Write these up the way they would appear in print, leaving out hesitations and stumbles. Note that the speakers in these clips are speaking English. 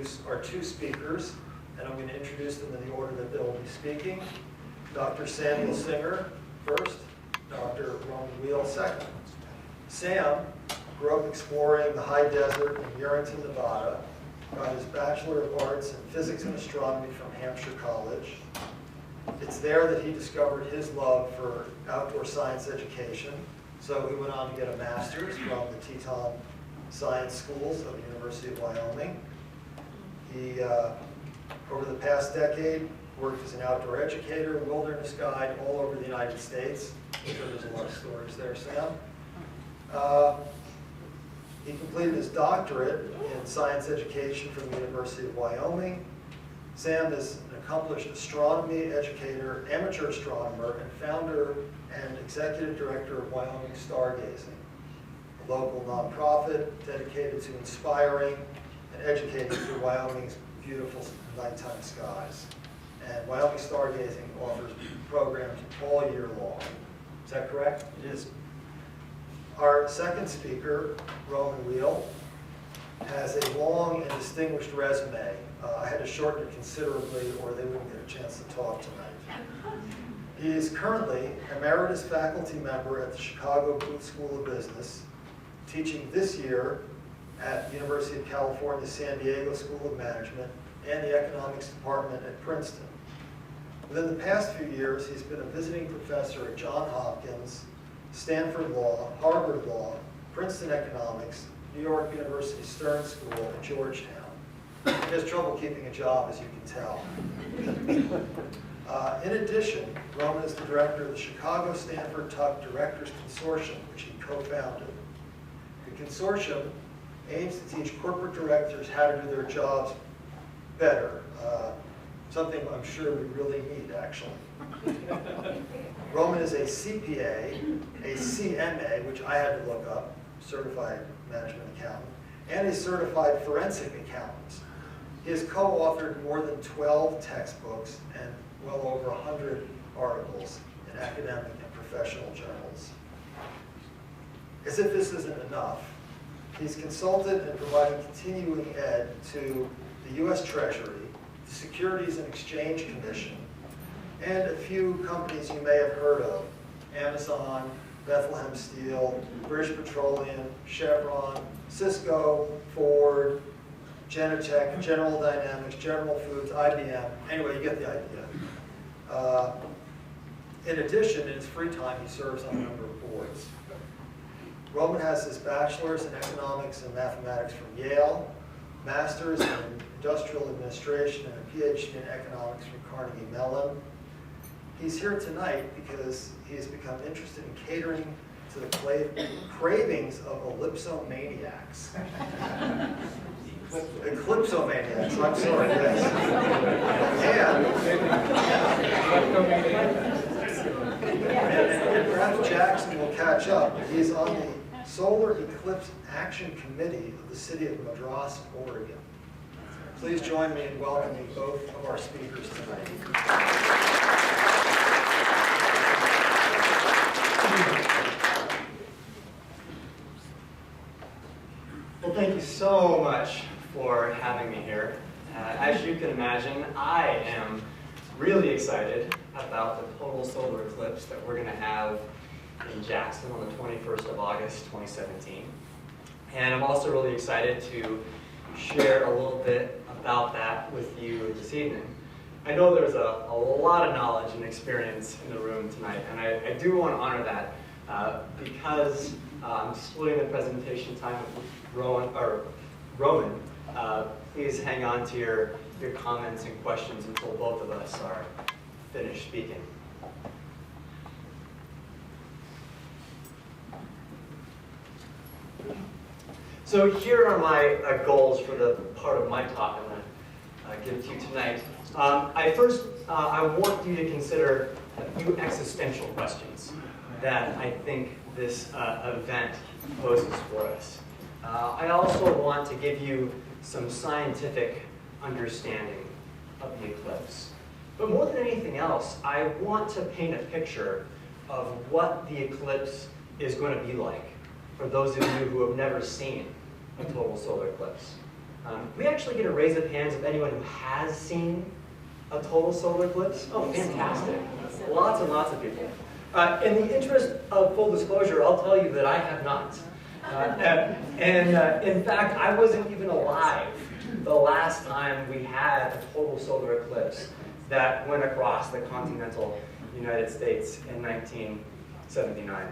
introduce our two speakers, and I'm going to introduce them in the order that they'll be speaking. Dr. Samuel Singer first, Dr. Roman Wheel second. Sam grew up exploring the high desert in Urrington, Nevada, got his Bachelor of Arts in Physics and Astronomy from Hampshire College. It's there that he discovered his love for outdoor science education, so he went on to get a master's from the Teton Science Schools of the University of Wyoming. He, over the past decade, worked as an outdoor educator, wilderness guide all over the United States. I'm sure there's a lot of stories there, Sam. He completed his doctorate in science education from the University of Wyoming. Sam is an accomplished astronomy educator, amateur astronomer, and founder and executive director of Wyoming Stargazing, a local nonprofit dedicated to inspiring and educating through Wyoming's beautiful nighttime skies. And Wyoming Stargazing offers programs all year long. Is that correct? It is. Our second speaker, Roman Wheel, has a long and distinguished resume. I had to shorten it considerably or they wouldn't get a chance to talk tonight. He is currently emeritus faculty member at the Chicago Booth School of Business, teaching this year at the University of California, San Diego School of Management and the Economics Department at Princeton. Within the past few years, he's been a visiting professor at Johns Hopkins, Stanford Law, Harvard Law, Princeton Economics, New York University Stern School, and Georgetown. He has trouble keeping a job, as you can tell. In addition, Roman is the director of the Chicago Stanford Tuck Directors Consortium, which he co-founded. The consortium aims to teach corporate directors how to do their jobs better, something I'm sure we really need, actually. Roman is a CPA, a CMA, which I had to look up, Certified Management Accountant, and a Certified Forensic Accountant. He has co-authored more than 12 textbooks and well over 100 articles in academic and professional journals. As if this isn't enough, he's consulted and provided continuing ed to the U.S. Treasury, the Securities and Exchange Commission, and a few companies you may have heard of: Amazon, Bethlehem Steel, British Petroleum, Chevron, Cisco, Ford, Genentech, General Dynamics, General Foods, IBM. Anyway, you get the idea. In addition, in his free time, he serves on a number of boards. Roman has his bachelor's in economics and mathematics from Yale, master's in industrial administration, and a PhD in economics from Carnegie Mellon. He's here tonight because he has become interested in catering to the cravings of ellipsomaniacs. Eclipsomaniacs, I'm sorry, yes. And perhaps Jackson will catch up. He's on the Solar Eclipse Action Committee of the City of Madras, Oregon. Please join me in welcoming both of our speakers tonight. Well, thank you so much for having me here. As you can imagine, I am really excited about the total solar eclipse that we're going to have in Jackson on the 21st of August, 2017. And I'm also really excited to share a little bit about that with you this evening. I know there's a lot of knowledge and experience in the room tonight, and I do want to honor that because I'm splitting the presentation time with Roman. Please hang on to your comments and questions until both of us are finished speaking. So here are my goals for the part of my talk I'm going to give to you tonight. I want you to consider a few existential questions that I think this event poses for us. I also want to give you some scientific understanding of the eclipse. But more than anything else, I want to paint a picture of what the eclipse is going to be like for those of you who have never seen a total solar eclipse. We actually get a raise of hands of anyone who has seen a total solar eclipse. Oh, fantastic. Lots and lots of people. In the interest of full disclosure, I'll tell you that I have not. In fact, I wasn't even alive the last time we had a total solar eclipse that went across the continental United States in 1979.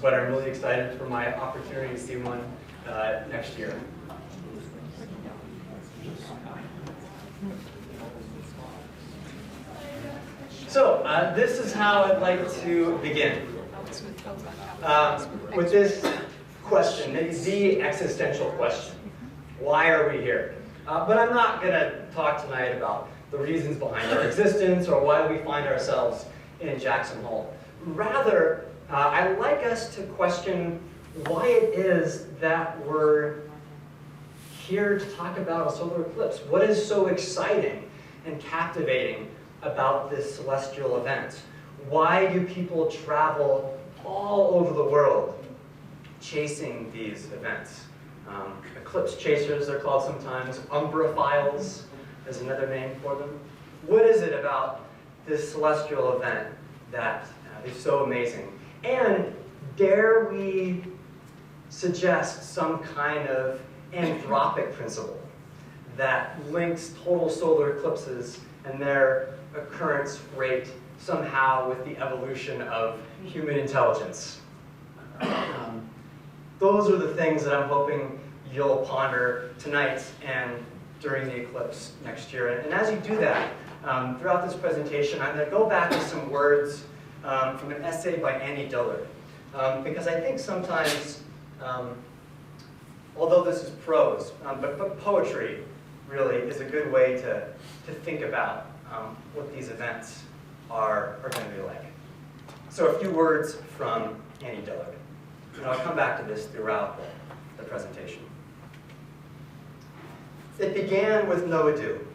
But I'm really excited for my opportunity to see one next year. So, this is how I'd like to begin. With this question, the existential question. Why are we here? But I'm not going to talk tonight about the reasons behind our existence or why we find ourselves in Jackson Hole. Rather, I'd like us to question why it is that we're here to talk about a solar eclipse. What is so exciting and captivating about this celestial event? Why do people travel all over the world chasing these events? Eclipse chasers, they're called sometimes. Umbrophiles is another name for them. What is it about this celestial event that is so amazing? And dare we suggest some kind of anthropic principle that links total solar eclipses and their occurrence rate somehow with the evolution of human intelligence? Those are the things that I'm hoping you'll ponder tonight and during the eclipse next year. And as you do that, throughout this presentation, I'm going to go back to some words from an essay by Annie Dillard. Because I think sometimes, although this is prose, but poetry really is a good way to think about what these events are going to be like. So a few words from Annie Dillard. And I'll come back to this throughout the presentation. It began with no ado.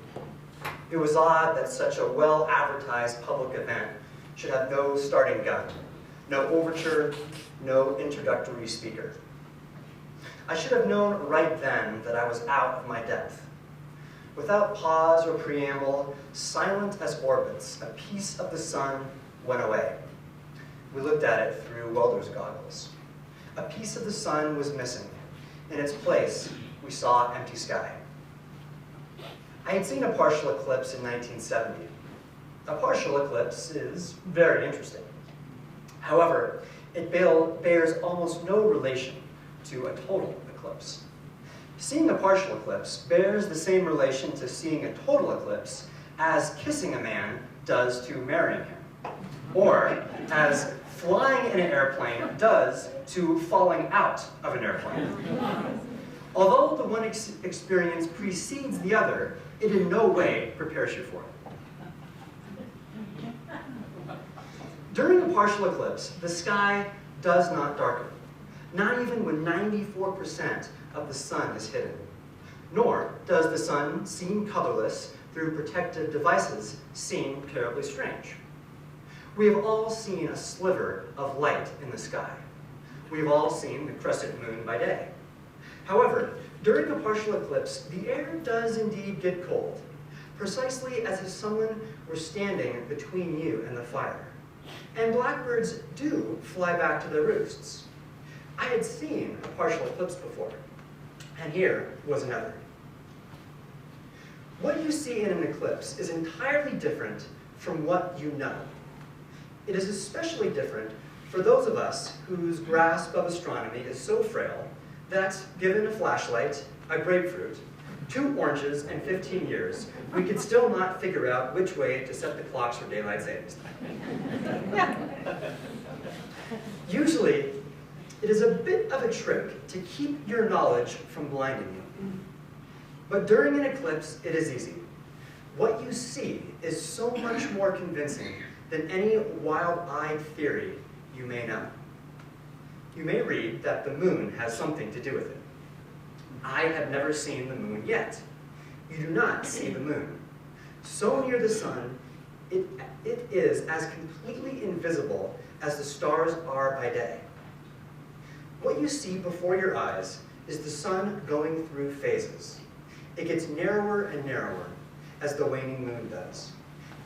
It was odd that such a well-advertised public event should have no starting gun, no overture, no introductory speaker. I should have known right then that I was out of my depth. Without pause or preamble, silent as orbits, a piece of the sun went away. We looked at it through welder's goggles. A piece of the sun was missing. In its place, we saw empty sky. I had seen a partial eclipse in 1970. A partial eclipse is very interesting. However, it bears almost no relation to a total eclipse. Seeing a partial eclipse bears the same relation to seeing a total eclipse as kissing a man does to marrying him, or as flying in an airplane does to falling out of an airplane. Although the one experience precedes the other, it in no way prepares you for it. During a partial eclipse, the sky does not darken, not even when 94% of the sun is hidden. Nor does the sun seem colorless through protective devices seem terribly strange. We have all seen a sliver of light in the sky. We have all seen the crescent moon by day. However, during a partial eclipse, the air does indeed get cold, precisely as if someone were standing between you and the fire. And blackbirds do fly back to their roosts. I had seen a partial eclipse before, and here was another. What you see in an eclipse is entirely different from what you know. It is especially different for those of us whose grasp of astronomy is so frail that, given a flashlight, a grapefruit, 2 oranges, and 15 years, we could still not figure out which way to set the clocks for daylight savings time. Usually, it is a bit of a trick to keep your knowledge from blinding you. But during an eclipse, it is easy. What you see is so much more convincing than any wild-eyed theory you may know. You may read that the moon has something to do with it. I have never seen the moon yet. You do not see the moon. So near the sun, it is as completely invisible as the stars are by day. What you see before your eyes is the sun going through phases. It gets narrower and narrower as the waning moon does.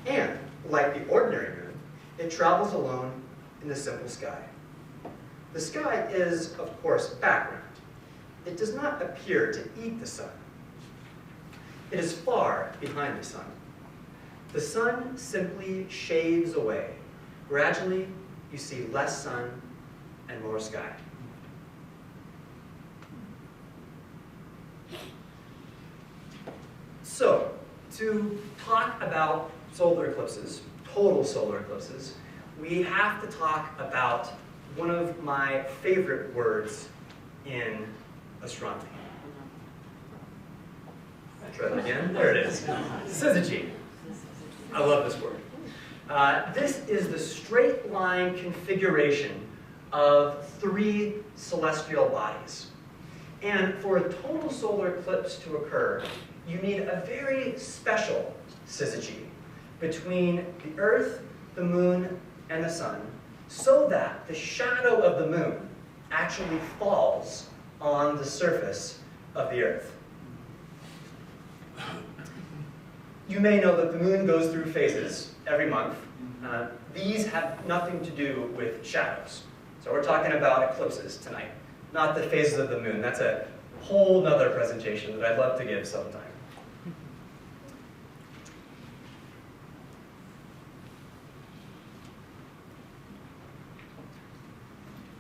And, like the ordinary moon, it travels alone in the simple sky. The sky is, of course, background. It does not appear to eat the sun. It is far behind the sun. The sun simply shaves away. Gradually, you see less sun and more sky. So, to talk about solar eclipses, total solar eclipses, we have to talk about one of my favorite words in astronomy. Try that again. There it is. Syzygy. I love this word. This is the straight line configuration of 3 celestial bodies. And for a total solar eclipse to occur, you need a very special syzygy between the Earth, the Moon, and the Sun, so that the shadow of the Moon actually falls on the surface of the Earth. You may know that the Moon goes through phases every month. These have nothing to do with shadows. So we're talking about eclipses tonight, not the phases of the Moon. That's a whole nother presentation that I'd love to give sometime.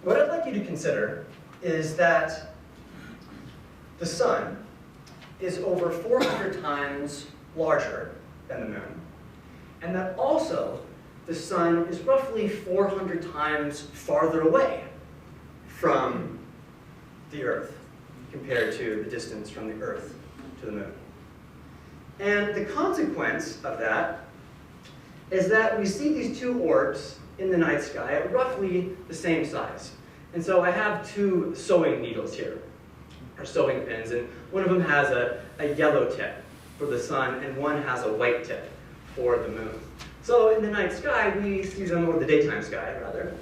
What I'd like you to consider is that the sun is over 400 times larger than the moon, and that also the sun is roughly 400 times farther away from the Earth compared to the distance from the Earth to the moon. And the consequence of that is that we see these 2 orbs in the night sky at roughly the same size. And so I have 2 sewing needles here, or sewing pins, and one of them has a yellow tip for the sun, and one has a white tip for the moon. So in the night sky, we see them, or the daytime sky, rather,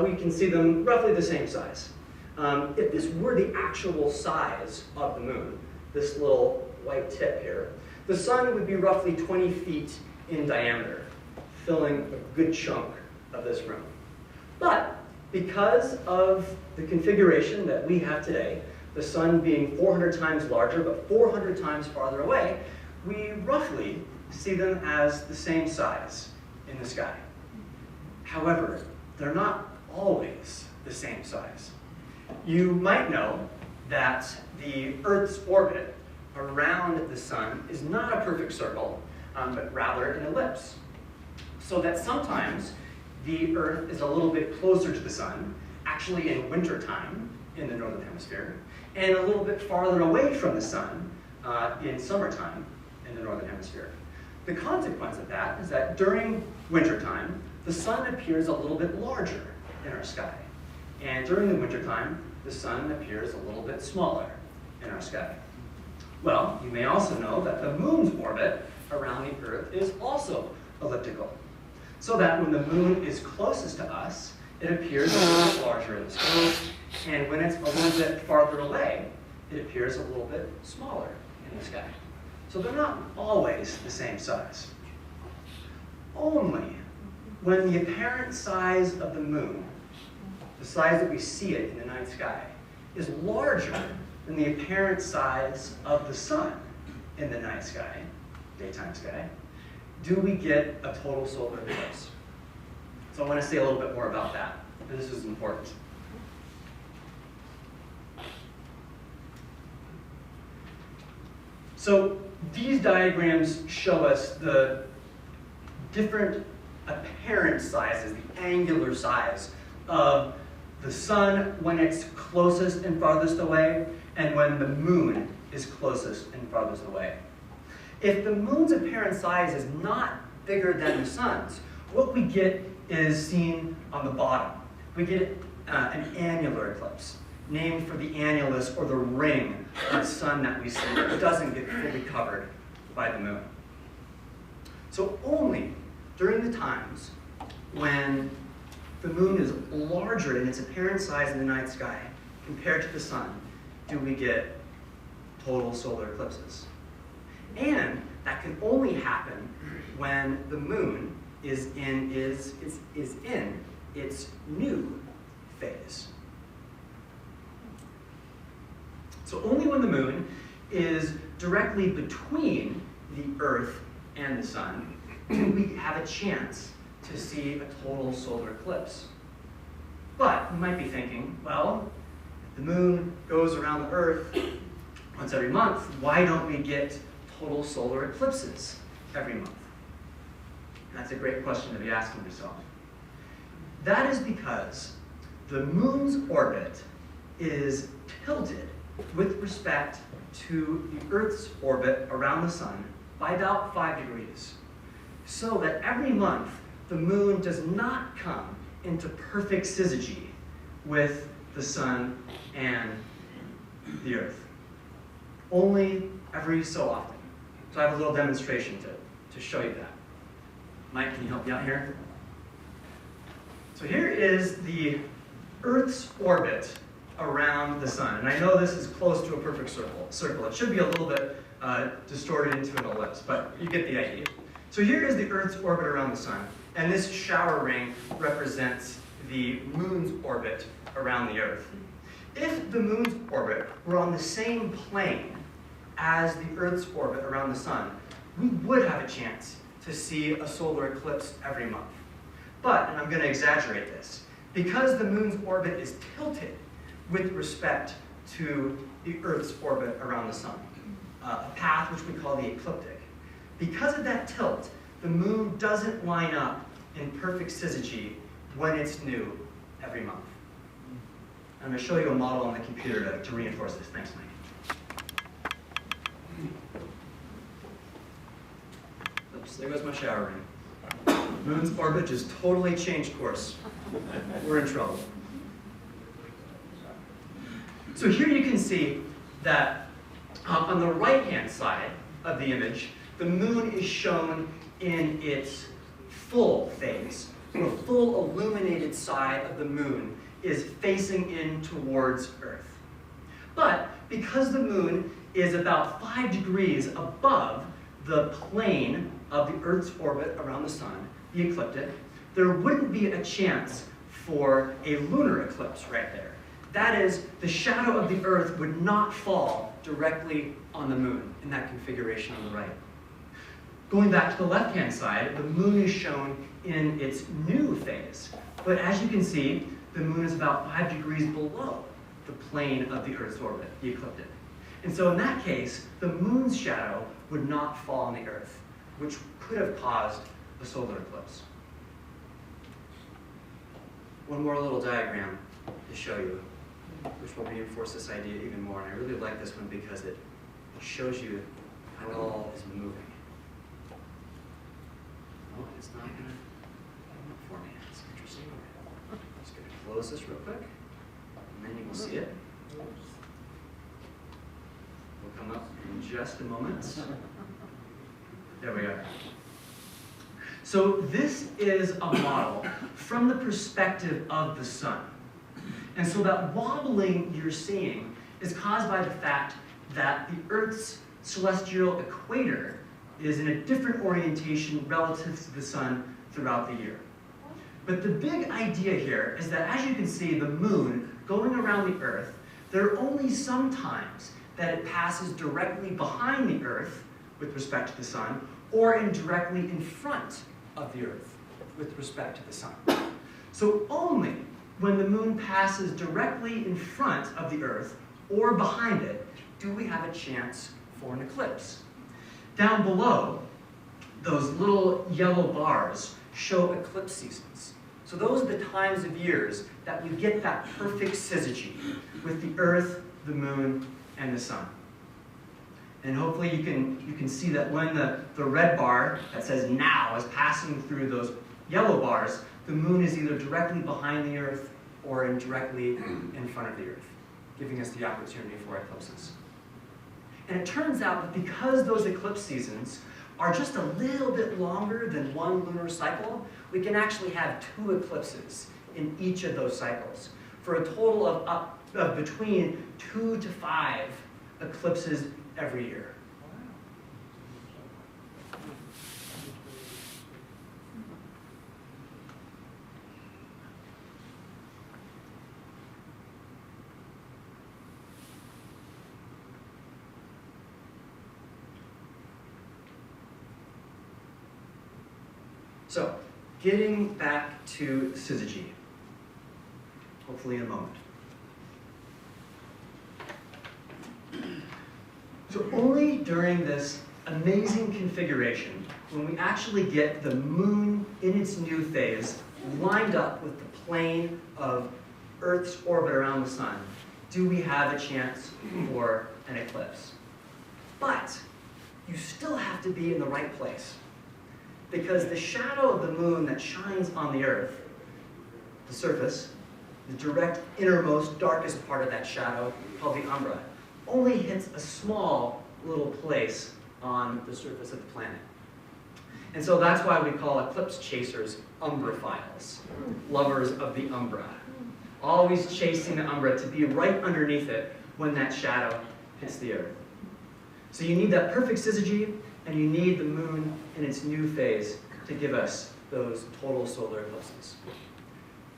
we can see them roughly the same size. If this were the actual size of the moon, this little white tip here, the sun would be roughly 20 feet in diameter, filling a good chunk of this room. But because of the configuration that we have today, the sun being 400 times larger but 400 times farther away, we roughly see them as the same size in the sky. However, they're not always the same size. You might know that the Earth's orbit around the sun is not a perfect circle, but rather an ellipse. So that sometimes the Earth is a little bit closer to the sun, actually in wintertime in the northern hemisphere, and a little bit farther away from the sun in summertime in the northern hemisphere. The consequence of that is that during wintertime, the sun appears a little bit larger in our sky. And during the wintertime, the sun appears a little bit smaller in our sky. Well, you may also know that the moon's orbit around the Earth is also elliptical, so that when the moon is closest to us, it appears a little bit larger in the sky, and when it's a little bit farther away, it appears a little bit smaller in the sky. So they're not always the same size. Only when the apparent size of the moon, the size that we see it in the night sky, is larger than the apparent size of the sun in the night sky, daytime sky, do we get a total solar eclipse. So I want to say a little bit more about that, because this is important. So these diagrams show us the different apparent sizes, the angular size of the sun when it's closest and farthest away, and when the moon is closest and farthest away. If the moon's apparent size is not bigger than the sun's, what we get is seen on the bottom. We get an annular eclipse, named for the annulus, or the ring of the sun that we see that doesn't get fully covered by the moon. So only during the times when the moon is larger in its apparent size in the night sky compared to the sun do we get total solar eclipses. And that can only happen when the moon is in its new phase. So only when the moon is directly between the Earth and the sun do we have a chance to see a total solar eclipse. But you might be thinking, well, if the moon goes around the Earth once every month, why don't we get total solar eclipses every month? And that's a great question to be asking yourself. That is because the moon's orbit is tilted with respect to the Earth's orbit around the sun by about 5 degrees. So that every month, the moon does not come into perfect syzygy with the sun and the Earth. Only every so often. So I have a little demonstration to show you that. Mike, can you help me out here? So here is the Earth's orbit around the sun. And I know this is close to a perfect circle. It should be a little bit distorted into an ellipse, but you get the idea. So here is the Earth's orbit around the sun, and this shower ring represents the moon's orbit around the Earth. If the moon's orbit were on the same plane as the Earth's orbit around the sun, we would have a chance to see a solar eclipse every month. But, and I'm going to exaggerate this, because the moon's orbit is tilted with respect to the Earth's orbit around the sun, a path which we call the ecliptic. Because of that tilt, the moon doesn't line up in perfect syzygy when it's new every month. I'm going to show you a model on the computer to reinforce this. Thanks, Mike. Oops, there goes my shower ring. Moon's orbit just totally changed course. We're in trouble. So here you can see that on the right-hand side of the image, the moon is shown in its full phase. So the full illuminated side of the moon is facing in towards Earth. But because the moon is about 5 degrees above the plane of the Earth's orbit around the sun, the ecliptic, there wouldn't be a chance for a lunar eclipse right there. That is, the shadow of the Earth would not fall directly on the moon in that configuration on the right. Going back to the left-hand side, the moon is shown in its new phase. But as you can see, the moon is about 5 degrees below the plane of the Earth's orbit, the ecliptic. And so in that case, the moon's shadow would not fall on the Earth, which could have caused a solar eclipse. One more little diagram to show you, which will reinforce this idea even more. And I really like this one because it shows you how it all is moving. Oh, it's not going to come up for me. It's interesting. I'm just going to close this real quick, and then you will see it. Will come up in just a moment. There we are. So this is a model from the perspective of the sun. And so that wobbling you're seeing is caused by the fact that the Earth's celestial equator is in a different orientation relative to the sun throughout the year. But the big idea here is that, as you can see, the moon going around the Earth, there are only some times that it passes directly behind the Earth with respect to the sun, or directly in front of the Earth with respect to the sun. So only when the moon passes directly in front of the Earth or behind it do we have a chance for an eclipse. Down below, those little yellow bars show eclipse seasons. So those are the times of years that we get that perfect syzygy with the Earth, the moon, and the sun. And hopefully you can see that when the red bar that says now is passing through those yellow bars, the moon is either directly behind the Earth or directly in front of the Earth, giving us the opportunity for eclipses. And it turns out that because those eclipse seasons are just a little bit longer than one lunar cycle, we can actually have 2 eclipses in each of those cycles, for a total of up of between 2 to 5 eclipses every year. So, getting back to syzygy, hopefully in a moment. So only during this amazing configuration, when we actually get the moon in its new phase lined up with the plane of Earth's orbit around the sun, do we have a chance for an eclipse. But you still have to be in the right place, because the shadow of the moon that shines on the Earth, the surface, the direct innermost, darkest part of that shadow, called the umbra, only hits a small little place on the surface of the planet. And so that's why we call eclipse chasers umbraphiles, lovers of the umbra, always chasing the umbra to be right underneath it when that shadow hits the Earth. So you need that perfect syzygy, and you need the moon in its new phase to give us those total solar eclipses.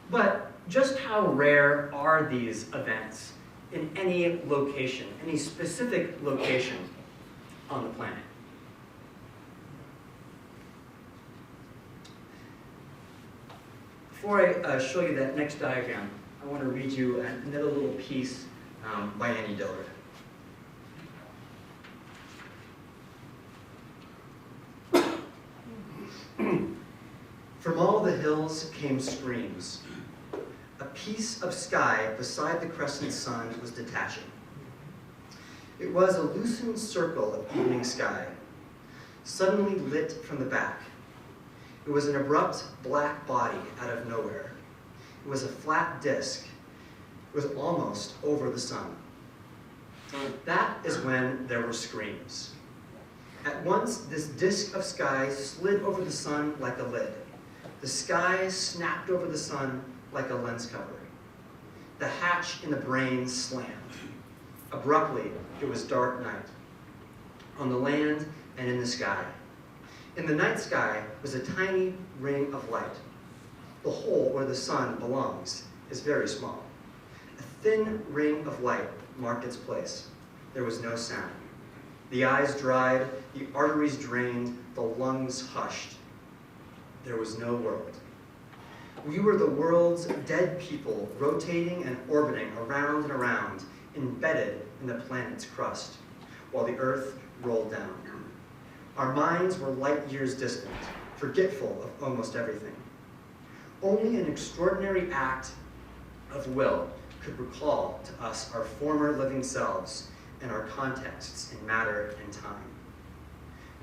But just how rare are these events in any location, any specific location on the planet? Before I show you that next diagram, I want to read you another little piece by Annie Dillard. From all the hills came screams. A piece of sky beside the crescent sun was detaching. It was a loosened circle of evening sky, suddenly lit from the back. It was an abrupt black body out of nowhere. It was a flat disk. It was almost over the sun. That is when there were screams. At once, this disk of sky slid over the sun like a lid. The sky snapped over the sun like a lens cover. The hatch in the brain slammed. Abruptly, it was dark night, on the land and in the sky. In the night sky was a tiny ring of light. The hole where the sun belongs is very small. A thin ring of light marked its place. There was no sound. The eyes dried, the arteries drained, the lungs hushed. There was no world. We were the world's dead people, rotating and orbiting around and around, embedded in the planet's crust, while the Earth rolled down. Our minds were light years distant, forgetful of almost everything. Only an extraordinary act of will could recall to us our former living selves and our contexts in matter and time.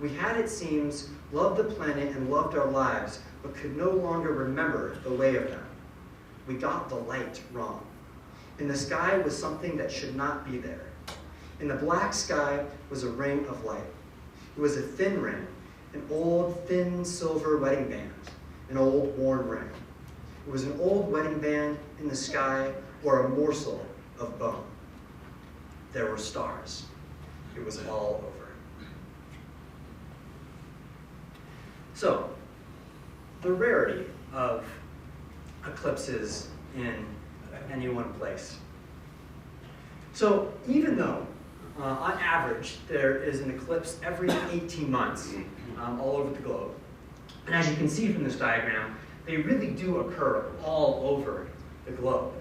We had, it seems, loved the planet and loved our lives, but could no longer remember the way of them. We got the light wrong. In the sky was something that should not be there. In the black sky was a ring of light. It was a thin ring, an old, thin silver wedding band, an old, worn ring. It was an old wedding band in the sky or a morsel of bone. There were stars. It was all over. So, the rarity of eclipses in any one place. So, even though, on average, there is an eclipse every 18 months all over the globe, and as you can see from this diagram, they really do occur all over the globe.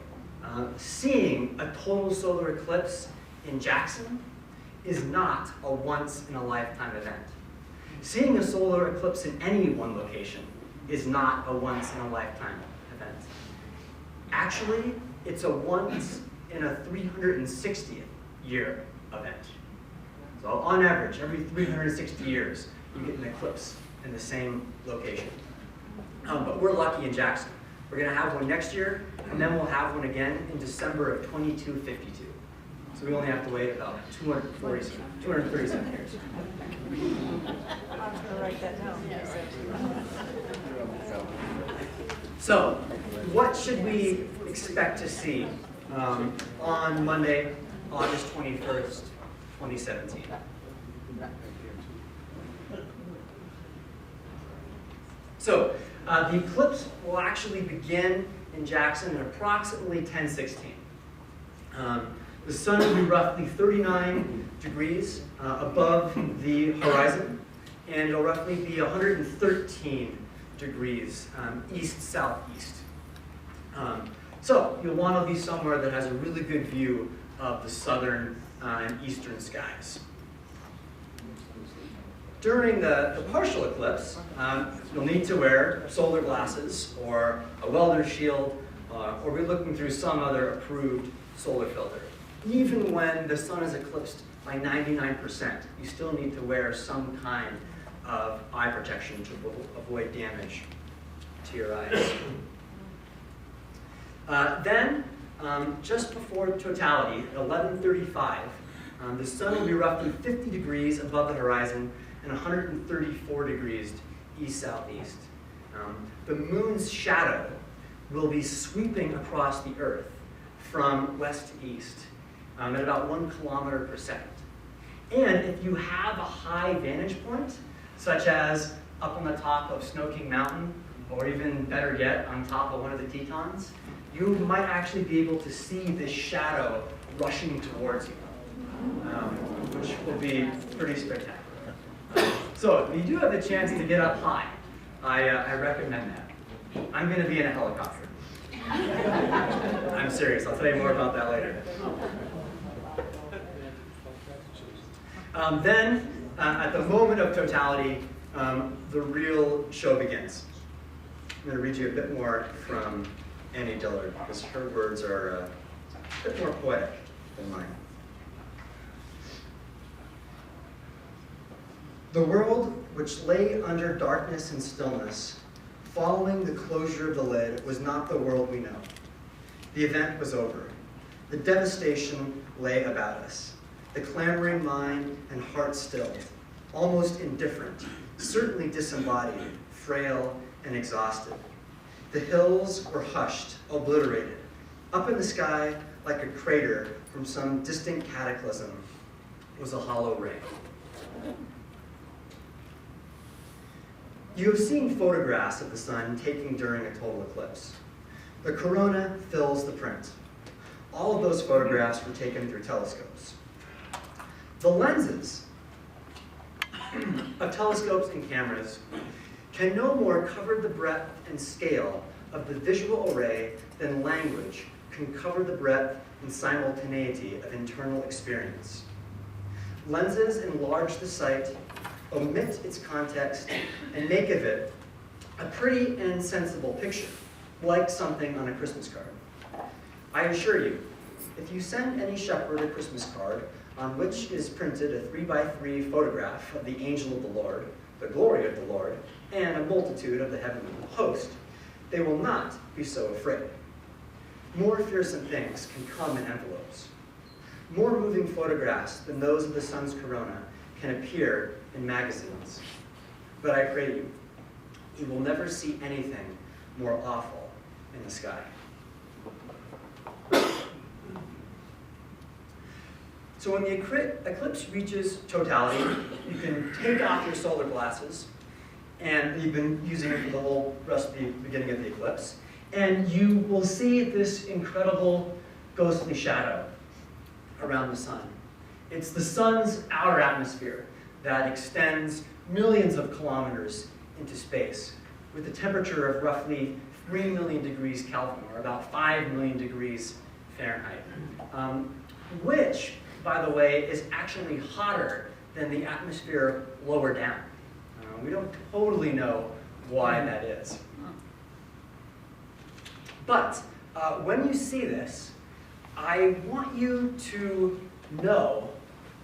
Seeing a total solar eclipse in Jackson is not a once-in-a-lifetime event. Seeing a solar eclipse in any one location is not a once-in-a-lifetime event. Actually, it's a once-in-a-360th year event. So on average, every 360 years, you get an eclipse in the same location. But we're lucky in Jackson. We're going to have one next year, and then we'll have one again in December of 2252. So we only have to wait about 237 years. I'm going to write that down. So, what should we expect to see on Monday, August 21st, 2017. So, the eclipse will actually begin in Jackson at approximately 10:16. The sun will be roughly 39 degrees above the horizon, and it'll roughly be 113 degrees east-southeast. So you'll want to be somewhere that has a really good view of the southern and eastern skies. During the partial eclipse, you'll need to wear solar glasses or a welder's shield, or be looking through some other approved solar filter. Even when the sun is eclipsed by 99%, you still need to wear some kind of eye protection to avoid damage to your eyes. Then, just before totality, at 11:35, the sun will be roughly 50 degrees above the horizon and 134 degrees east-southeast. The moon's shadow will be sweeping across the Earth from west to east at about 1 kilometer per second. And if you have a high vantage point, such as up on the top of Snow King Mountain, or even better yet, on top of one of the Tetons, you might actually be able to see this shadow rushing towards you, which will be pretty spectacular. So if you do have the chance to get up high, I recommend that. I'm going to be in a helicopter. I'm serious. I'll tell you more about that later. Then, at the moment of totality, the real show begins. I'm going to read you a bit more from Annie Dillard, because her words are a bit more poetic than mine. The world, which lay under darkness and stillness, following the closure of the lid, was not the world we know. The event was over. The devastation lay about us. The clamoring mind and heart stilled, almost indifferent, certainly disembodied, frail, and exhausted. The hills were hushed, obliterated. Up in the sky, like a crater from some distant cataclysm, was a hollow ring. You have seen photographs of the sun taken during a total eclipse. The corona fills the print. All of those photographs were taken through telescopes. The lenses of telescopes and cameras can no more cover the breadth and scale of the visual array than language can cover the breadth and simultaneity of internal experience. Lenses enlarge the sight, omit its context, and make of it a pretty and sensible picture, like something on a Christmas card. I assure you, if you send any shepherd a Christmas card on which is printed a 3x3 photograph of the angel of the Lord, the glory of the Lord, and a multitude of the heavenly host, they will not be so afraid. More fearsome things can come in envelopes. More moving photographs than those of the sun's corona can appear in magazines. But I pray you, you will never see anything more awful in the sky. So when the eclipse reaches totality, you can take off your solar glasses, and you've been using it for the whole rest of the beginning of the eclipse, and you will see this incredible ghostly shadow around the sun. It's the sun's outer atmosphere that extends millions of kilometers into space, with a temperature of roughly 3 million degrees Kelvin, or about 5 million degrees Fahrenheit, which, by the way, is actually hotter than the atmosphere lower down. We don't totally know why that is. But when you see this, I want you to know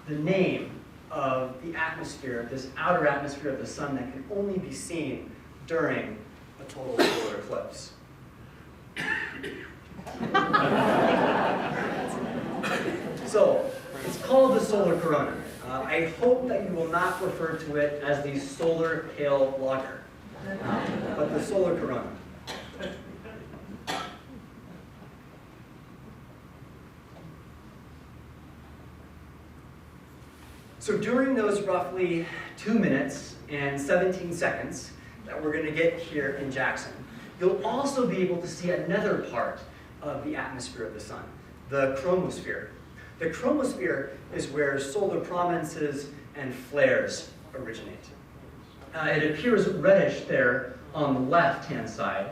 the name of the atmosphere, this outer atmosphere of the sun that can only be seen during a total solar eclipse. So, it's called the solar corona. I hope that you will not refer to it as the solar pale lager, but the solar corona. So during those roughly 2 minutes and 17 seconds that we're going to get here in Jackson, you'll also be able to see another part of the atmosphere of the sun, the chromosphere. The chromosphere is where solar prominences and flares originate. It appears reddish there on the left-hand side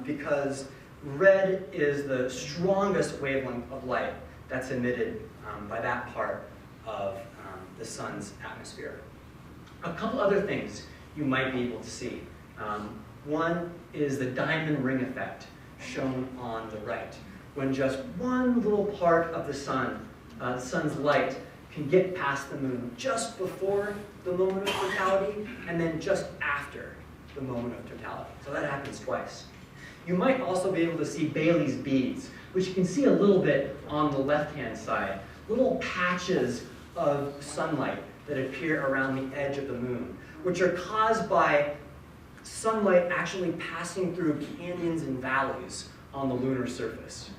because red is the strongest wavelength of light that's emitted by that part of the sun's atmosphere. A couple other things you might be able to see. One is the diamond ring effect shown on the right, when just one little part of the sun's light can get past the moon just before the moment of totality and then just after the moment of totality. So that happens twice. You might also be able to see Bailey's beads, which you can see a little bit on the left-hand side, little patches of sunlight that appear around the edge of the moon, which are caused by sunlight actually passing through canyons and valleys on the lunar surface.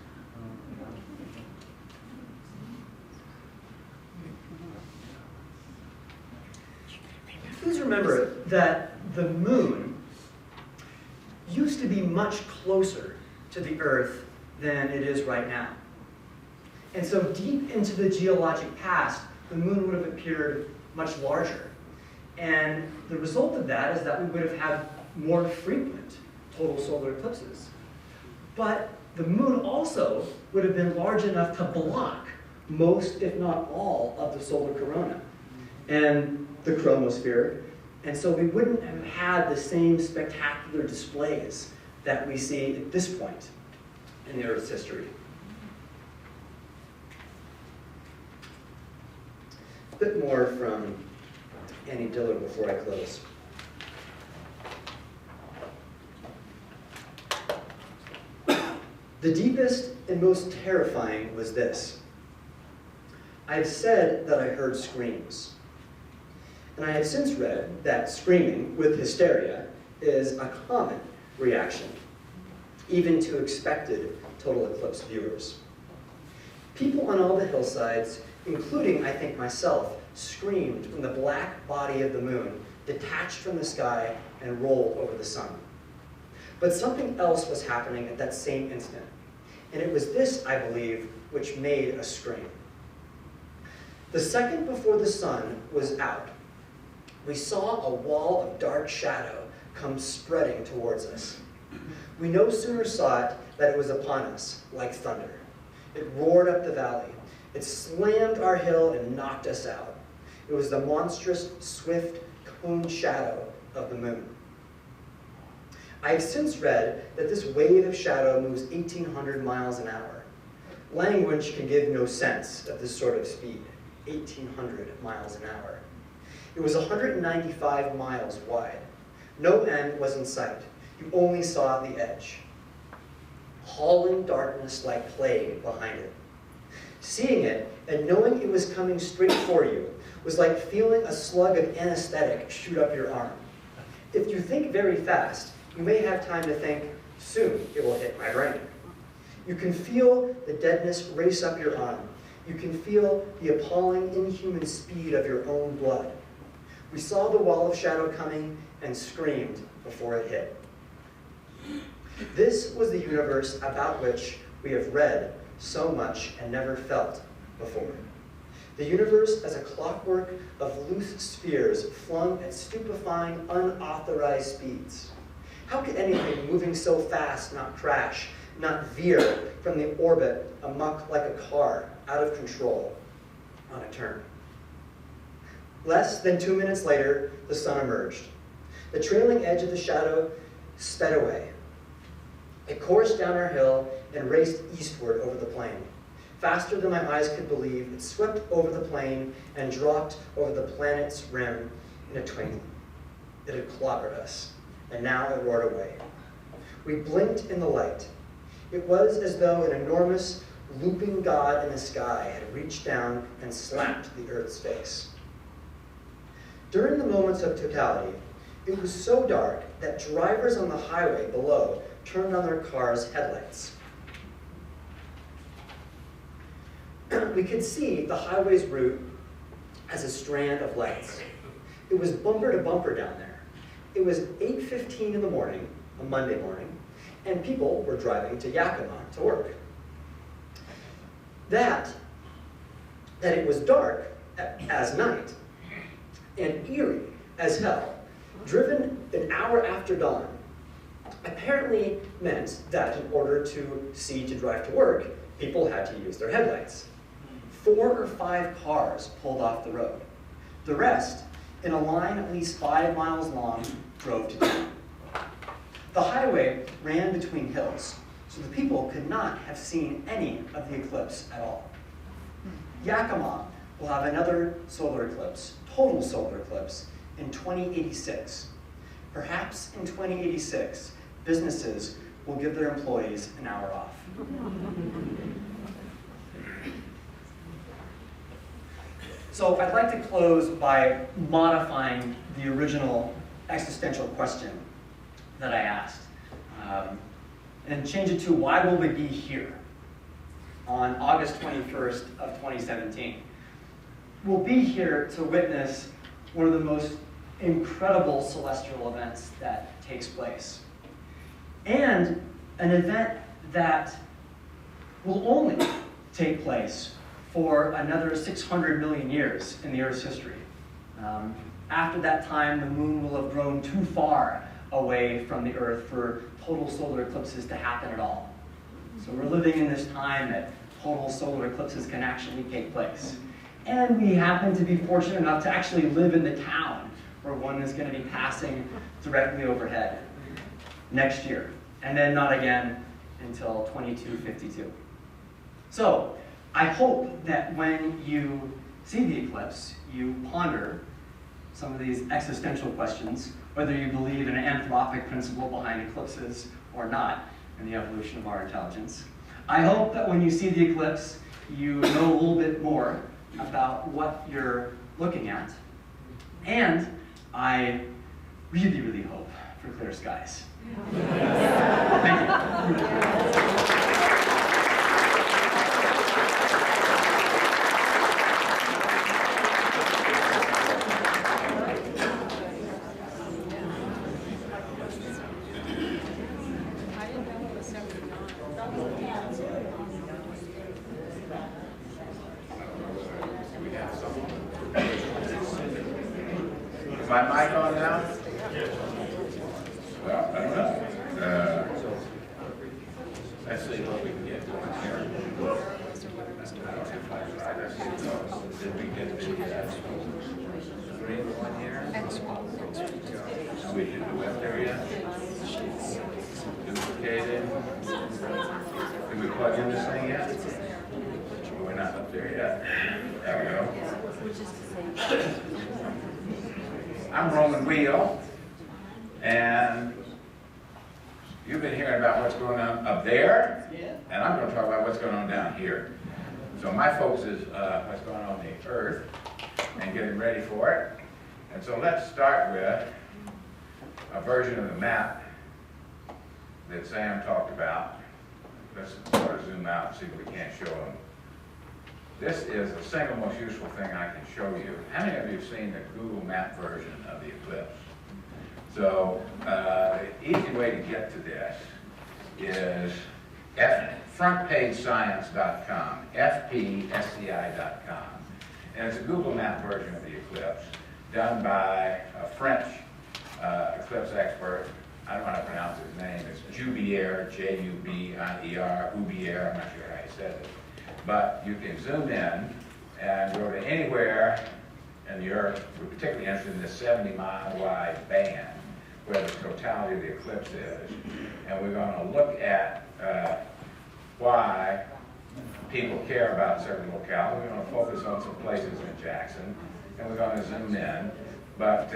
Please remember that the moon used to be much closer to the Earth than it is right now. And so deep into the geologic past, the moon would have appeared much larger. And the result of that is that we would have had more frequent total solar eclipses. But the moon also would have been large enough to block most, if not all, of the solar corona and the chromosphere. And so we wouldn't have had the same spectacular displays that we see at this point in the Earth's history. A bit more from Annie Dillard before I close. The deepest and most terrifying was this. I have said that I heard screams. And I have since read that screaming with hysteria is a common reaction, even to expected total eclipse viewers. People on all the hillsides, including, I think, myself, screamed when the black body of the moon detached from the sky and rolled over the sun. But something else was happening at that same instant, and it was this, I believe, which made us scream. The second before the sun was out, we saw a wall of dark shadow come spreading towards us. We no sooner saw it than it was upon us like thunder. It roared up the valley. It slammed our hill and knocked us out. It was the monstrous, swift, cone shadow of the moon. I have since read that this wave of shadow moves 1,800 miles an hour. Language can give no sense of this sort of speed, 1,800 miles an hour. It was 195 miles wide. No end was in sight. You only saw the edge. Hauling darkness like plague behind it. Seeing it and knowing it was coming straight for you was like feeling a slug of anesthetic shoot up your arm. If you think very fast, you may have time to think, soon it will hit my brain. You can feel the deadness race up your arm. You can feel the appalling, inhuman speed of your own blood. We saw the wall of shadow coming and screamed before it hit. This was the universe about which we have read so much and never felt before. The universe as a clockwork of loose spheres flung at stupefying, unauthorized speeds. How could anything moving so fast not crash, not veer from the orbit amuck like a car, out of control, on a turn? Less than 2 minutes later, the sun emerged. The trailing edge of the shadow sped away. It coursed down our hill and raced eastward over the plain. Faster than my eyes could believe, it swept over the plain and dropped over the planet's rim in a twinkling. It had clobbered us, and now it roared away. We blinked in the light. It was as though an enormous, looping god in the sky had reached down and slapped the Earth's face. During the moments of totality, it was so dark that drivers on the highway below turned on their cars' headlights. We could see the highway's route as a strand of lights. It was bumper to bumper down there. It was 8:15 in the morning, a Monday morning, and people were driving to Yakima to work. That it was dark as night and eerie as hell, driven an hour after dawn, apparently meant that in order to see to drive to work, people had to use their headlights. 4 or 5 cars pulled off the road. The rest, in a line at least 5 miles long, drove to town. The highway ran between hills, so the people could not have seen any of the eclipse at all. Yakima will have another solar eclipse, total solar eclipse, in 2086. Perhaps in 2086, businesses will give their employees an hour off. So I'd like to close by modifying the original existential question that I asked, and change it to, why will we be here on August 21st of 2017? We'll be here to witness one of the most incredible celestial events that takes place, and an event that will only take place for another 600 million years in the Earth's history. After that time, the moon will have grown too far away from the Earth for total solar eclipses to happen at all. So we're living in this time that total solar eclipses can actually take place. And we happen to be fortunate enough to actually live in the town where one is going to be passing directly overhead next year, and then not again until 2252. So I hope that when you see the eclipse, you ponder some of these existential questions, whether you believe in an anthropic principle behind eclipses or not, in the evolution of our intelligence. I hope that when you see the eclipse, you know a little bit more about what you're looking at. And I really, really hope for clear skies. Thank you. Is my mic on now? Well, I don't know. Let's see what we can get going here. Did we get the green one here? We did the web there yet? Duplicated. Did we plug in this thing yet? We're not up there yet. There we go. I'm Roman Wheel, and you've been hearing about what's going on up there, and I'm going to talk about what's going on down here. So my focus is what's going on the Earth and getting ready for it. And so let's start with a version of the map that Sam talked about. Let's sort of zoom out and see if we can't show them. This is the single most useful thing I can show you. How many of you have seen the Google Map version of the eclipse? So the easy way to get to this is frontpagescience.com, fpsci.com. And it's a Google Map version of the eclipse done by a French eclipse expert. I don't want to pronounce his name. It's Jubier, J-U-B-I-E-R, Hubier, I'm not sure how he said it. But you can zoom in and go to anywhere in the Earth. We're particularly interested in this 70-mile wide band where the totality of the eclipse is. And we're going to look at why people care about certain locales. We're going to focus on some places in Jackson, and we're going to zoom in. But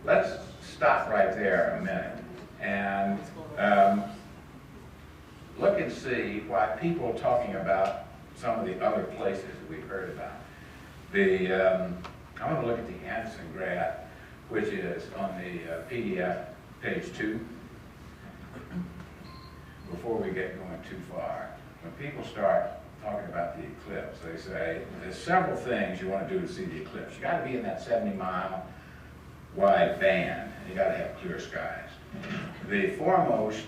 let's stop right there a minute and look and see why people are talking about some of the other places that we've heard about. I want to look at the Anderson graph, which is on the PDF, page 2. Before we get going too far, when people start talking about the eclipse. They say there's several things you want to do to see the eclipse. You got to be in that 70-mile wide band. You got to have clear skies. The foremost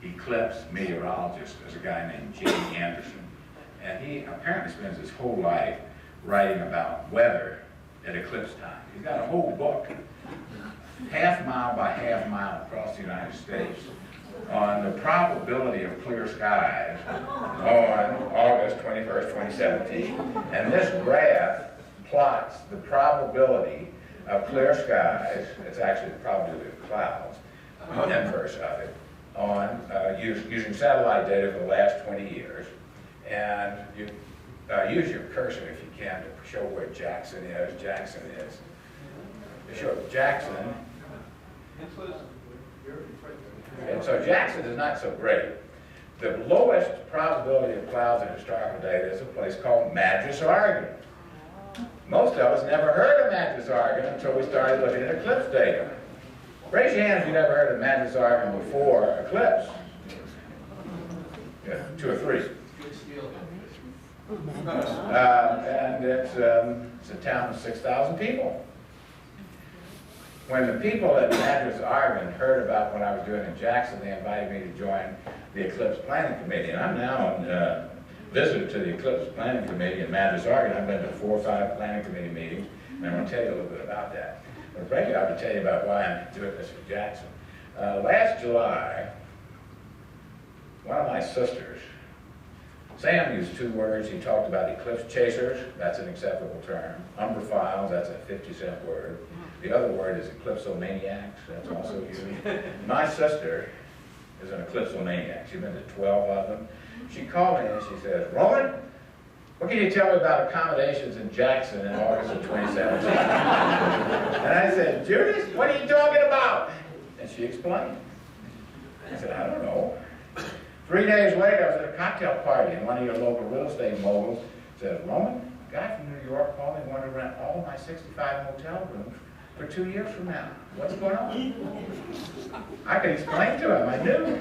eclipse meteorologist is a guy named Jimmy Anderson, and he apparently spends his whole life writing about weather at eclipse time. He's got a whole book, half mile by half mile across the United States, on the probability of clear skies on August 21st, 2017. And this graph plots the probability of clear skies, it's actually the probability of clouds, the inverse of it, on using satellite data for the last 20 years. And you use your cursor if you can to show where Jackson is. Jackson is. To show Jackson. And so Jackson is not so great. The lowest probability of clouds in historical data is a place called Madras, Oregon. Most of us never heard of Madras, Oregon until we started looking at eclipse data. Raise your hand if you've ever heard of Madras, Oregon before eclipse. Yeah, 2 or 3. And it's a town of 6,000 people. When the people at Madras, Oregon heard about what I was doing in Jackson, they invited me to join the Eclipse Planning Committee. And I'm now a visitor to the Eclipse Planning Committee in Madras, Oregon. I've been to 4 or 5 planning committee meetings, and I'm going to tell you a little bit about that. But frankly, I have to tell you about why I'm doing this for Jackson. Last July, one of my sisters, Sam used 2 words. He talked about eclipse chasers, that's an acceptable term. Umberophiles, that's a 50-cent word. The other word is eclipsomaniacs, that's also used. My sister is an eclipsomaniac. She's been to 12 of them. She called me and she says, Roman, what can you tell me about accommodations in Jackson in August of 2017? And I said, Judith, what are you talking about? And she explained. I said, I don't know. 3 days later, I was at a cocktail party, and one of your local real estate moguls said, Roman, a guy from New York called me and wanted to rent all my 65 motel rooms for 2 years from now. What's going on? I could explain to him, I knew.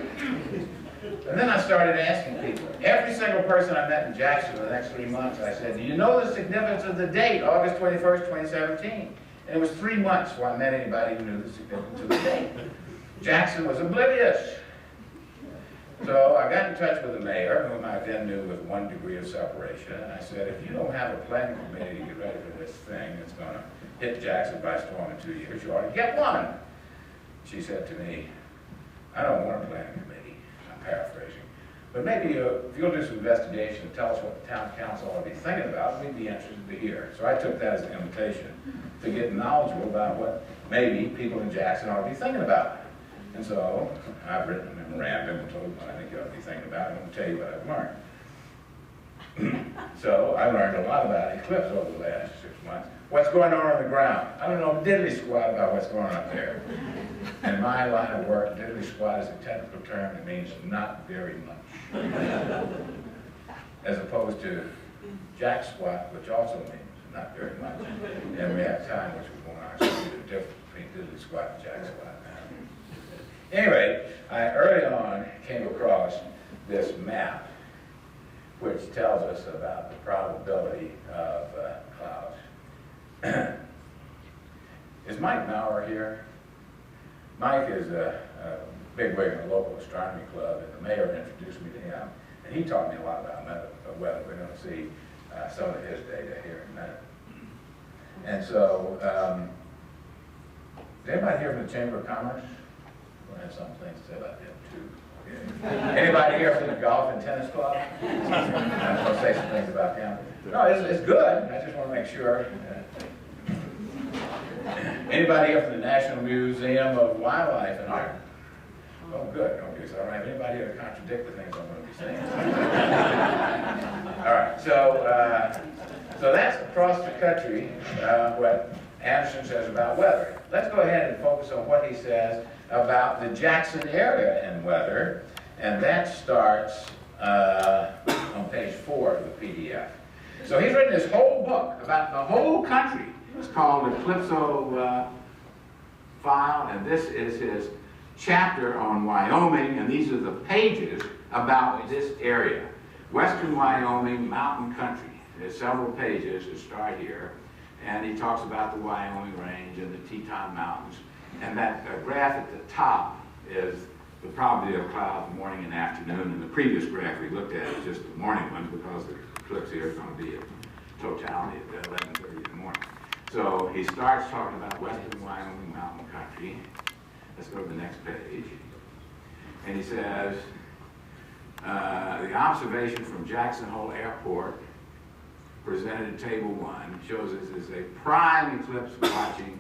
And then I started asking people. Every single person I met in Jackson for the next 3 months, I said, do you know the significance of the date, August 21st, 2017? And it was 3 months before I met anybody who knew the significance of the date. Jackson was oblivious. So I got in touch with the mayor, whom I then knew with 1 degree of separation, and I said, if you don't have a planning committee to get ready for this thing that's going to hit Jackson by storm in 2 years, you ought to get one. She said to me, I don't want a planning committee. I'm paraphrasing. But maybe if you'll do some investigation and tell us what the town council ought to be thinking about, we'd be interested to hear. So I took that as an invitation to get knowledgeable about what maybe people in Jackson ought to be thinking about. And so I've written a memorandum and told them what I think you ought to be thinking about. I'm going to tell you what I've learned. So I learned a lot about eclipse over the last 6 months. What's going on the ground? I don't know diddly squat about what's going on up there. In my line of work, diddly squat is a technical term that means not very much. As opposed to jack squat, which also means not very much. And we have time, which we won't actually do the difference between diddly squat and jack squat. Anyway, I early on came across this map which tells us about the probability of clouds. Is Mike Maurer here? Mike is a bigwig in a local astronomy club, and the mayor introduced me to him, and he taught me a lot about weather. We're going to see some of his data here in a minute. And so, is anybody here from the Chamber of Commerce? We'll have some things to say about them too. Okay. Anybody here from the golf and tennis club? I'm going to say some things about them. No, it's good. I just want to make sure. Anybody here from the National Museum of Wildlife and Art? Oh, good. Okay, so I don't have anybody here to contradict the things I'm going to be saying. All right, so that's across the country what Anderson says about weather. Let's go ahead and focus on what he says about the Jackson area and weather, and that starts on page 4 of the PDF. So he's written this whole book about the whole country. It's called Eclipsophile, and this is his chapter on Wyoming, and these are the pages about this area. Western Wyoming mountain country. There's several pages that start here, and he talks about the Wyoming range and the Teton Mountains. And that graph at the top is the probability of clouds morning and afternoon. And the previous graph we looked at is just the morning one because the eclipse here is going to be a totality at 11:30 in the morning. So he starts talking about Western Wyoming mountain country. Let's go to the next page. And he says, the observation from Jackson Hole Airport presented in Table 1 shows this is a prime eclipse watching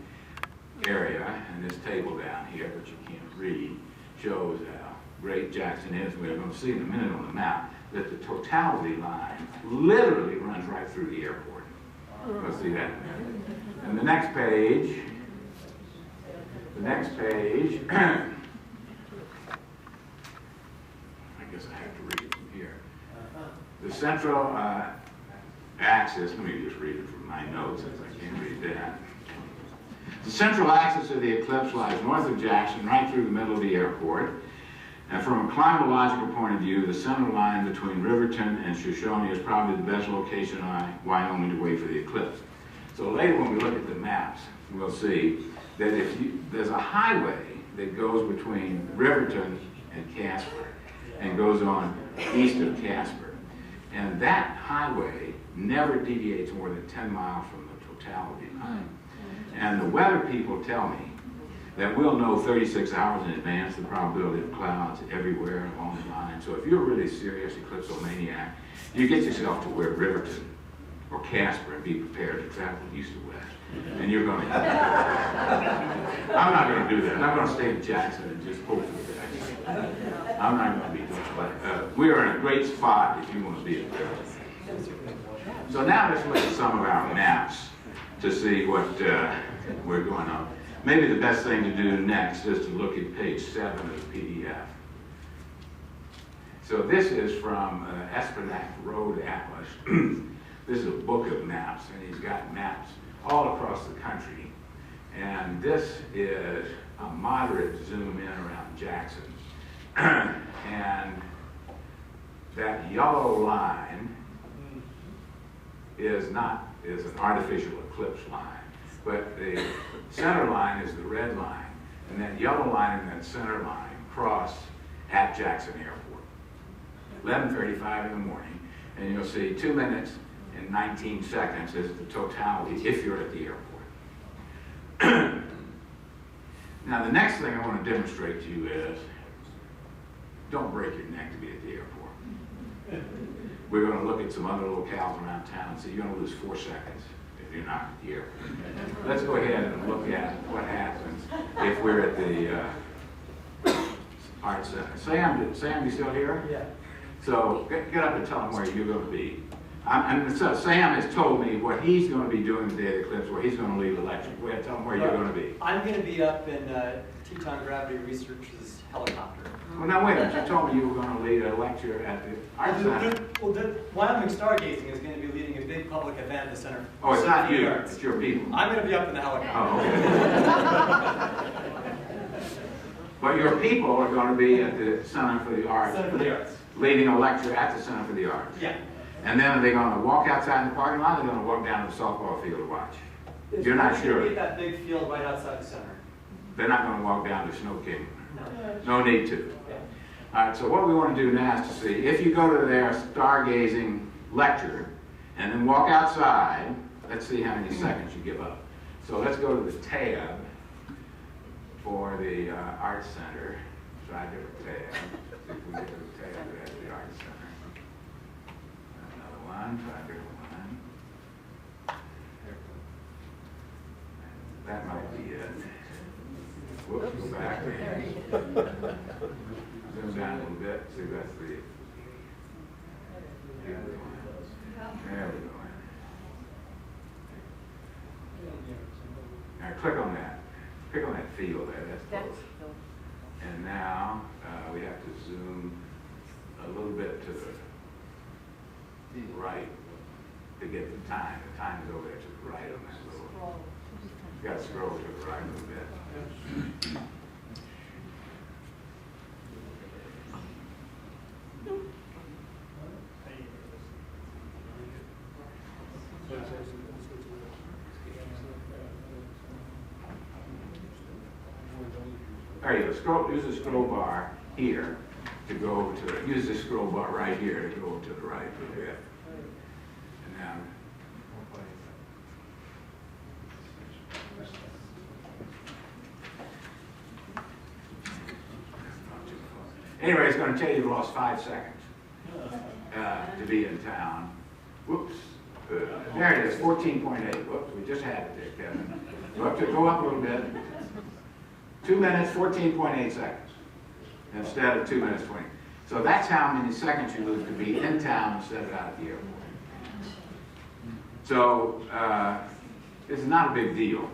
area. And this table down here, which you can't read, shows how great Jackson is. We're going to see in a minute on the map that the totality line literally runs right through the airport. Let's see that. And the next page, I guess I have to read it from here. The central axis, let me just read it from my notes since I can't read that. The central axis of the eclipse lies north of Jackson, right through the middle of the airport. And from a climatological point of view, the center line between Riverton and Shoshone is probably the best location in Wyoming to wait for the eclipse. So later when we look at the maps, we'll see that there's a highway that goes between Riverton and Casper and goes on east of Casper. And that highway never deviates more than 10 miles from the totality line. And the weather people tell me that we'll know 36 hours in advance the probability of clouds everywhere along the line. So if you're a really serious eclipsomaniac, you get yourself to where Riverton or Casper and be prepared to travel east or west. And you're going to. I'm not going to do that. I'm going to stay in Jackson and just hope for the best. I'm not going to be doing that. We are in a great spot if you want to be there. So now let's look at some of our maps to see what we're going on. Maybe the best thing to do next is to look at page 7 of the PDF. So this is from Espenac Road Atlas. This is a book of maps, and he's got maps all across the country. And this is a moderate zoom in around Jackson. And that yellow line is an artificial eclipse line. But the center line is the red line, and that yellow line and that center line cross at Jackson Airport. 11:35 in the morning, and you'll see 2 minutes and 19 seconds is the totality if you're at the airport. Now the next thing I want to demonstrate to you is, don't break your neck to be at the airport. We're going to look at some other locales around town and see you're going to lose 4 seconds. You're not at the airport. Let's go ahead and look at what happens if we're at the Art Center. Sam, you still here? Yeah. So get up and tell them where you're going to be. So Sam has told me what he's going to be doing the day of the eclipse, where he's going to lead a lecture. Go ahead, tell them where you're going to be. I'm going to be up in Teton Gravity Research's helicopter. Well, now wait a minute. You told me you were going to lead a lecture at the Art Center. Well, the Wyoming Stargazing is going to be leading a big public event at the center. Oh, it's not you. It's your people. I'm going to be up in the helicopter. Oh, okay. But your people are going to be at the Center for the Arts. Center for the Arts. Leading a lecture at the Center for the Arts. Yeah. And then are they going to walk outside in the parking lot, or are they going to walk down to the softball field to watch? You're not sure. It's going to be at that big field right outside the center. They're not going to walk down to Snow King. No. No need to. Yeah. All right, so what we want to do now is to see, if you go to their stargazing lecture and then walk outside, let's see how many seconds you give up. So let's go to the tab for the Arts Center. Try different tab. See if we get to the tab that has the Arts Center. Another one, try a different one. That might be it. Whoops, go back. Zoom down a little bit, see if that's the. There we go. Now click on that. Click on that field there, that's close. And now we have to zoom a little bit to the right to get the time. The time is over there to the right on that little. You got to scroll to the right a little bit. There you go. Use the scroll bar here to go over to the, use the scroll bar right here to go over to the right a bit. And now, anyway, it's going to tell you lost 5 seconds to be in town. Whoops. There it is, 14.8. Whoops, we just had it there, Kevin. Go up a little bit. 2 minutes, 14.8 seconds instead of 2 minutes 20. So that's how many seconds you lose to be in town instead of out at the airport. So it's not a big deal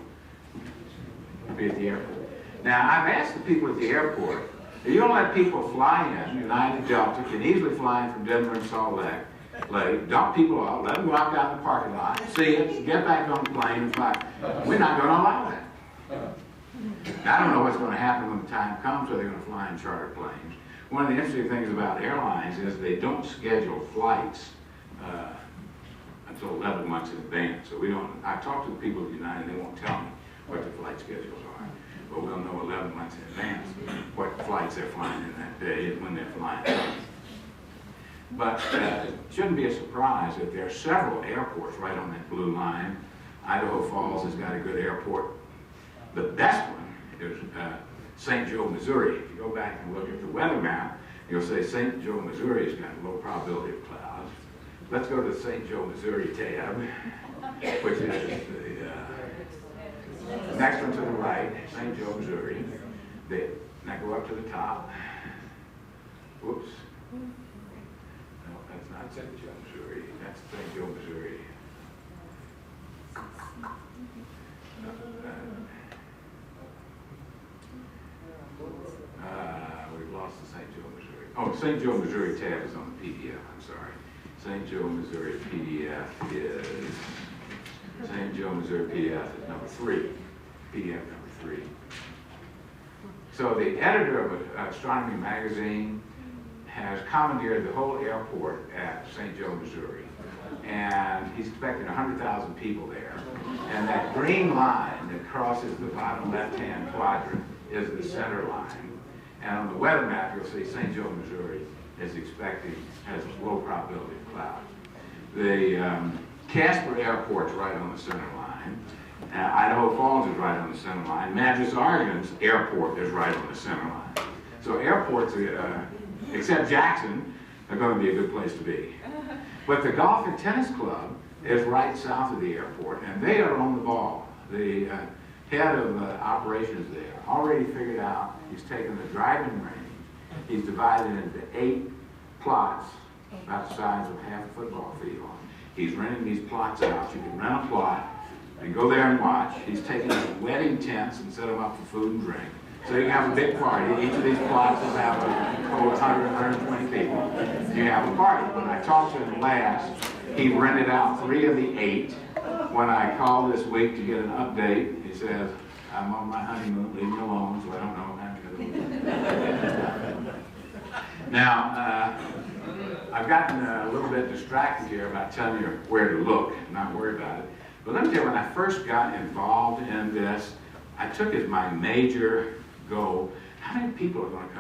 to be at the airport. Now, I've asked the people at the airport, if you don't let people fly in, United Delta can easily fly in from Denver and Salt Lake, dump people off, let them go out down the parking lot, see it, get back on the plane and fly. We're not going to allow that. Now, I don't know what's going to happen when the time comes, whether they're going to fly in charter planes. One of the interesting things about airlines is they don't schedule flights until 11 months in advance. So we don't, I talked to the people at United, they won't tell me what the flight schedules are. But we'll know 11 months in advance what flights they're flying in that day and when they're flying. But it shouldn't be a surprise that there are several airports right on that blue line. Idaho Falls has got a good airport. The best one is St. Joe, Missouri. If you go back and look at the weather map, you'll say St. Joe, Missouri has got a low probability of clouds. Let's go to the St. Joe, Missouri tab, which is the next one to the right, St. Joe, Missouri. Now go up to the top. Whoops. No, that's not St. Joe, Missouri. That's St. Joe, Missouri. We've lost the St. Joe, Missouri. Oh, St. Joe, Missouri tab is on the PDF. I'm sorry. St. Joe, Missouri PDF is St. Joe, Missouri PDF is number 3. PDF number 3. So the editor of Astronomy Magazine has commandeered the whole airport at St. Joe, Missouri. And he's expecting 100,000 people there. And that green line that crosses the bottom left-hand quadrant is the center line. And on the weather map, you'll see St. Joe, Missouri is expecting, has a low probability of clouds. The Casper Airport's right on the center line. Idaho Falls is right on the center line. Madras, Oregon's airport is right on the center line. So airports, except Jackson, are going to be a good place to be. But the Golf and Tennis Club is right south of the airport, and they are on the ball. The head of operations there already figured out, he's taken the driving range, he's divided it into 8 plots, about the size of half a football field. He's renting these plots out. You can rent a plot and go there and watch. He's taking the wedding tents and set them up for food and drink. So you can have a big party. Each of these plots will have 100, 120 people. You have a party. When I talked to him last, he rented out 3 of the 8. When I called this week to get an update, he says, I'm on my honeymoon, leave me alone, so I don't know what happened. Now, I've gotten a little bit distracted here about telling you where to look, not worry about it. But let me tell you, when I first got involved in this, I took as my major goal, how many people are going to come